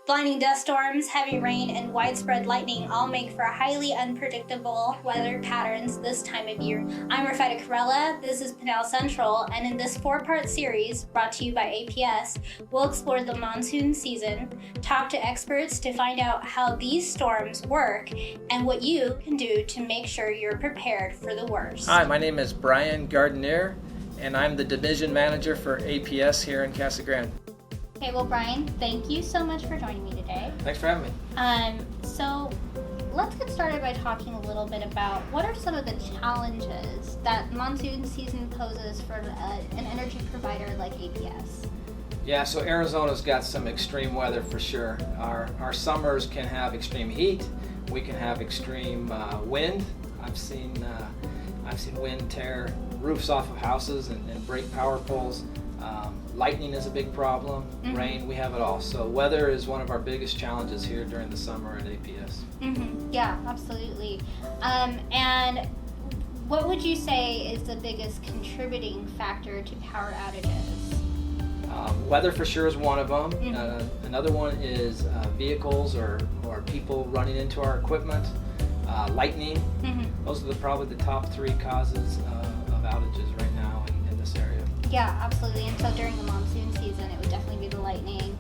Blinding dust storms, heavy rain, and widespread lightning all make for highly unpredictable weather patterns this time of year. I'm Rafetta Corella, this is Pinal Central, and in this 4-part series brought to you by APS, we'll explore the monsoon season, talk to experts to find out how these storms work, and what you can do to make sure you're prepared for the worst. Hi, my name is Brian Gardenier, and I'm the Division Manager for APS here in Casa Grande. Okay, well, Brian, thank you so much for joining me today. Thanks for having me. So let's get started by talking a little bit about what are some of the challenges that monsoon season poses for an energy provider like APS. Yeah, so Arizona's got some extreme weather for sure. Our summers can have extreme heat. We can have extreme wind. I've seen wind tear roofs off of houses and break power poles. Lightning is a big problem. Mm-hmm. Rain, we have it all. So weather is one of our biggest challenges here during the summer at APS. Mm-hmm. Yeah, absolutely. And what would you say is the biggest contributing factor to power outages? Weather for sure is one of them. Mm-hmm. Another one is vehicles or people running into our equipment. Lightning. Mm-hmm. Those are probably the top 3 causes of outages right now in this area. Yeah, absolutely. And so during the monsoon season, it would definitely be the lightning.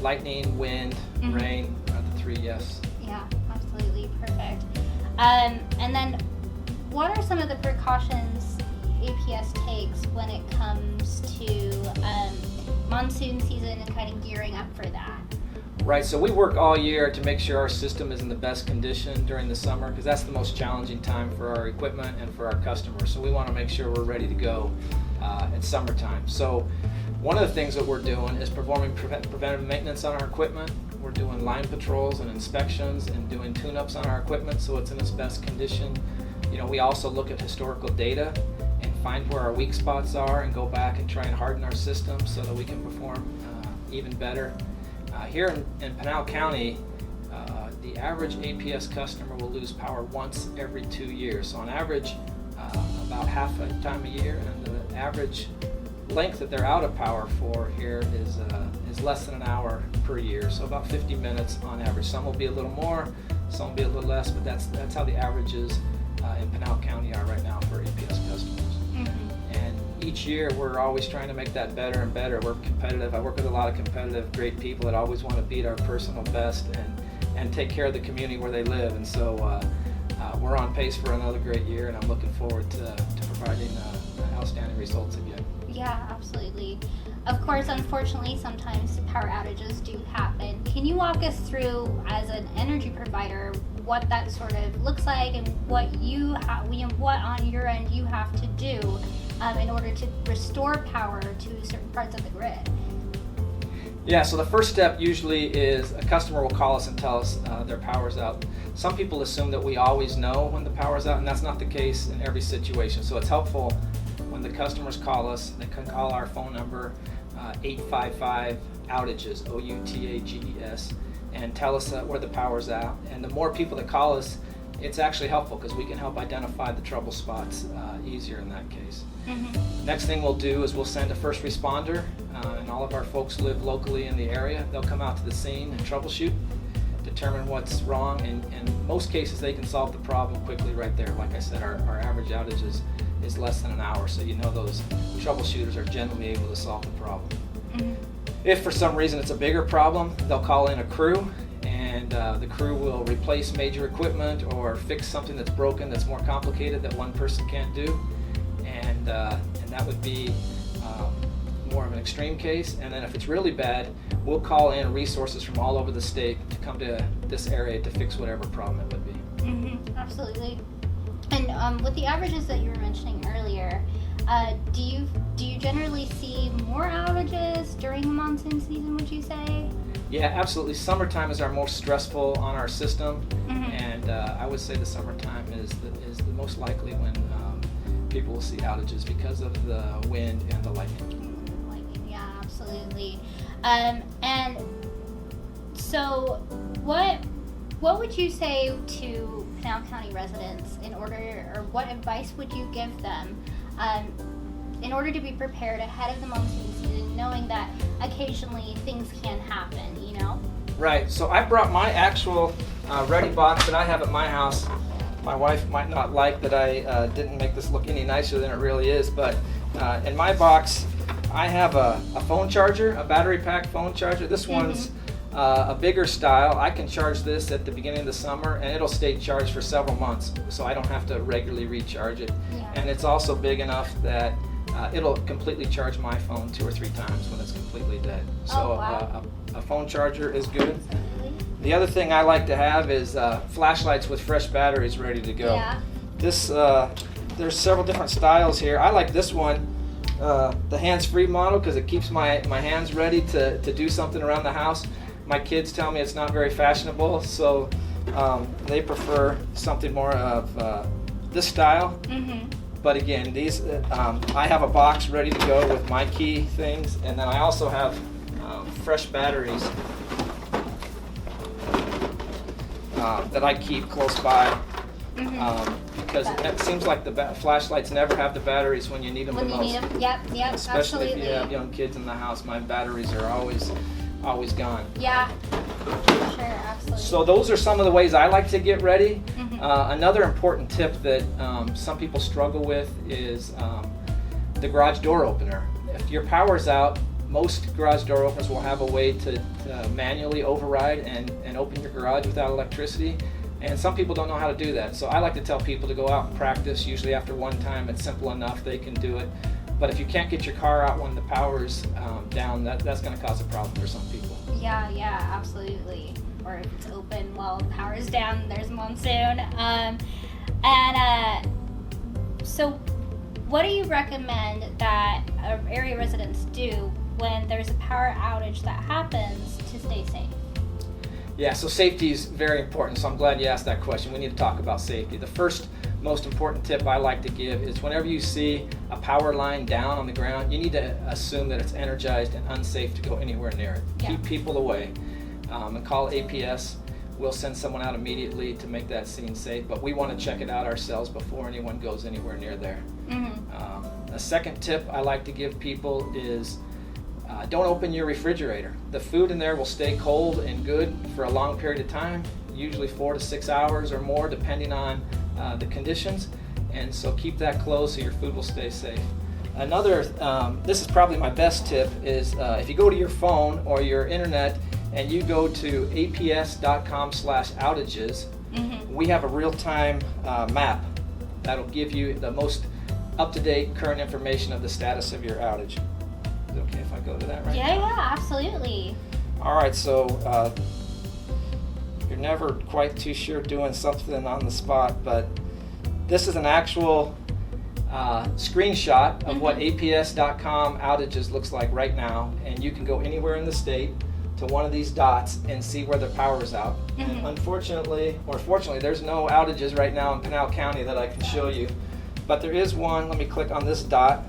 Lightning, wind, Mm-hmm. rain are the 3, yes. Yeah, absolutely. Perfect. And then what are some of the precautions APS takes when it comes to monsoon season and kind of gearing up for that? Right, so we work all year to make sure our system is in the best condition during the summer because that's the most challenging time for our equipment and for our customers. So we want to make sure we're ready to go at summertime. So one of the things that we're doing is performing preventive maintenance on our equipment. We're doing line patrols and inspections and doing tune-ups on our equipment so it's in its best condition. We also look at historical data and find where our weak spots are and go back and try and harden our system so that we can perform even better. Here in Pinal County, the average APS customer will lose power once every 2 years. So on average, about half a time a year, and the average length that they're out of power for here is less than an hour per year. So about 50 minutes on average. Some will be a little more, some will be a little less, but that's how the averages in Pinal County are right now for APS customers. Mm-hmm. And each year we're always trying to make that better and better. We're competitive. I work with a lot of competitive, great people that always want to beat our personal best and take care of the community where they live. And so we're on pace for another great year, and I'm looking forward to providing outstanding results again. Yeah, absolutely. Of course, unfortunately, sometimes power outages do happen. Can you walk us through, as an energy provider, what that sort of looks like and what what on your end you have to do in order to restore power to certain parts of the grid? Yeah, so the first step usually is a customer will call us and tell us their power's out. Some people assume that we always know when the power's out, and that's not the case in every situation. So it's helpful when the customers call us. They can call our phone number, 855-OUTAGES, OUTAGES, and tell us where the power's out. And the more people that call us, it's actually helpful because we can help identify the trouble spots easier in that case. Mm-hmm. Next thing we'll do is we'll send a first responder, and all of our folks live locally in the area. They'll come out to the scene and troubleshoot, determine what's wrong, and in most cases they can solve the problem quickly right there. Like I said, our average outage is less than an hour, so those troubleshooters are generally able to solve the problem. Mm-hmm. If for some reason it's a bigger problem, they'll call in a crew, and the crew will replace major equipment or fix something that's broken that's more complicated that one person can't do, and that would be more of an extreme case. And then if it's really bad, we'll call in resources from all over the state to come to this area to fix whatever problem it would be. Mm-hmm. Absolutely. And with the averages that you were mentioning earlier, do you generally see more outages during the monsoon season, would you say? Yeah, absolutely. Summertime is our most stressful on our system, Mm-hmm. and I would say the summertime is the most likely when people will see outages because of the wind and the lightning. Lightning, yeah, absolutely. And so, what would you say to Pinal County residents or what advice would you give them in order to be prepared ahead of the monsoon season, knowing that occasionally things can happen, you know? Right, so I brought my actual ready box that I have at my house. My wife might not like that I didn't make this look any nicer than it really is, but in my box I have a phone charger, a battery pack phone charger. This one's a bigger style. I can charge this at the beginning of the summer and it'll stay charged for several months, so I don't have to regularly recharge it. Yeah. And it's also big enough that it'll completely charge my phone 2 or 3 times when it's completely dead. So wow. a phone charger is good. Absolutely. The other thing I like to have is flashlights with fresh batteries ready to go. Yeah. This there's several different styles here. I like this one, the hands-free model, because it keeps my hands ready to do something around the house. My kids tell me it's not very fashionable, so they prefer something more of this style. But again, these I have a box ready to go with my key things, and then I also have fresh batteries that I keep close by, because it seems like the flashlights never have the batteries when you need them When the you most. need them, yep, Especially absolutely. if you have young kids in the house, my batteries are always gone. Yeah, sure, absolutely. So those are some of the ways I like to get ready. Another important tip that some people struggle with is the garage door opener. If your power's out, most garage door openers will have a way to manually override and open your garage without electricity. And some people don't know how to do that. So I like to tell people to go out and practice. Usually after one time, it's simple enough, they can do it. But if you can't get your car out when the power's down, that's going to cause a problem for some people. Yeah, absolutely. Or if it's open while the power is down, there's monsoon. So what do you recommend that area residents do when there's a power outage that happens to stay safe? Yeah, so safety is very important, so I'm glad you asked that question. We need to talk about safety. The first most important tip I like to give is whenever you see a power line down on the ground, you need to assume that it's energized and unsafe to go anywhere near it. Yeah. Keep people away, and call APS. We'll send someone out immediately to make that scene safe, but we want to check it out ourselves before anyone goes anywhere near there. A second tip I like to give people is don't open your refrigerator. The food in there will stay cold and good for a long period of time, usually 4 to 6 hours or more, depending on the conditions. And so keep that closed so your food will stay safe. Another, this is probably my best tip, is if you go to your phone or your internet and you go to aps.com/outages, we have a real-time map that'll give you the most up-to-date current information of the status of your outage. Is it okay if I go to that right now? Yeah, absolutely. All right, so you're never quite too sure doing something on the spot, but this is an actual screenshot of what aps.com outages looks like right now, and you can go anywhere in the state to one of these dots and see where the power is out. And unfortunately, or fortunately, there's no outages right now in Pinal County that I can show you, but there is one. Let me click on this dot,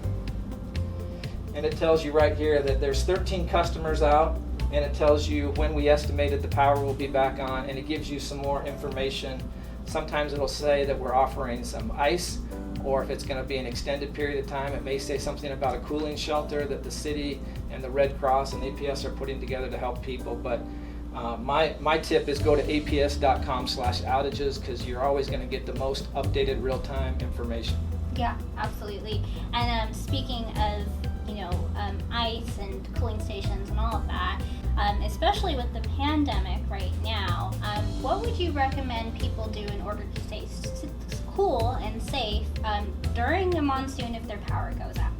and it tells you right here that there's 13 customers out, and it tells you when we estimated the power will be back on, and it gives you some more information. Sometimes it'll say that we're offering some ice, or if it's going to be an extended period of time, it may say something about a cooling shelter that the city and the Red Cross and APS are putting together to help people. But my tip is go to aps.com/outages, because you're always going to get the most updated real-time information. Yeah, absolutely. And speaking of, ice and cooling stations and all of that, especially with the pandemic right now, what would you recommend people do in order to stay cool and safe during a monsoon if their power goes out?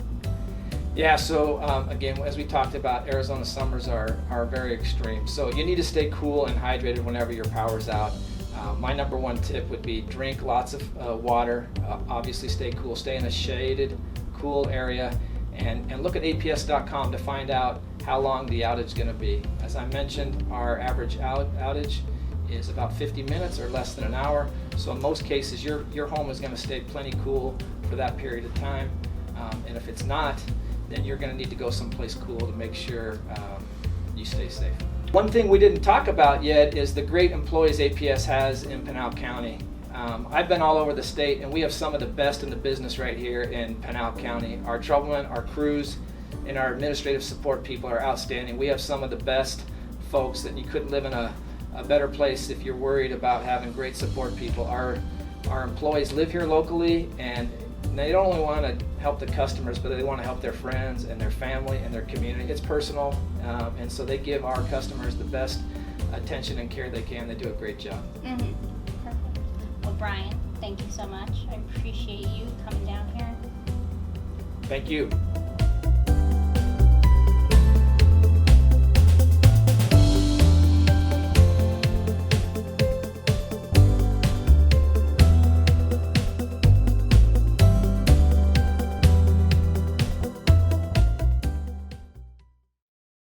Yeah, so again, as we talked about, Arizona summers are very extreme. So you need to stay cool and hydrated whenever your power's out. My number one tip would be drink lots of water, obviously stay cool, stay in a shaded, cool area, and look at aps.com to find out how long the outage is going to be. As I mentioned, our average outage is about 50 minutes or less than an hour. So in most cases, your home is going to stay plenty cool for that period of time. And if it's not, then you're going to need to go someplace cool to make sure you stay safe. One thing we didn't talk about yet is the great employees APS has in Pinal County. I've been all over the state, and we have some of the best in the business right here in Pinal County. Our troublemen, our crews, and our administrative support people are outstanding. We have some of the best folks that you couldn't live in a better place if you're worried about having great support people. Our employees live here locally, and they don't only want to help the customers, but they want to help their friends and their family and their community. It's personal, and so they give our customers the best attention and care they can. They do a great job. Mm-hmm. Perfect. Well, Brian, thank you so much. I appreciate you coming down here. Thank you.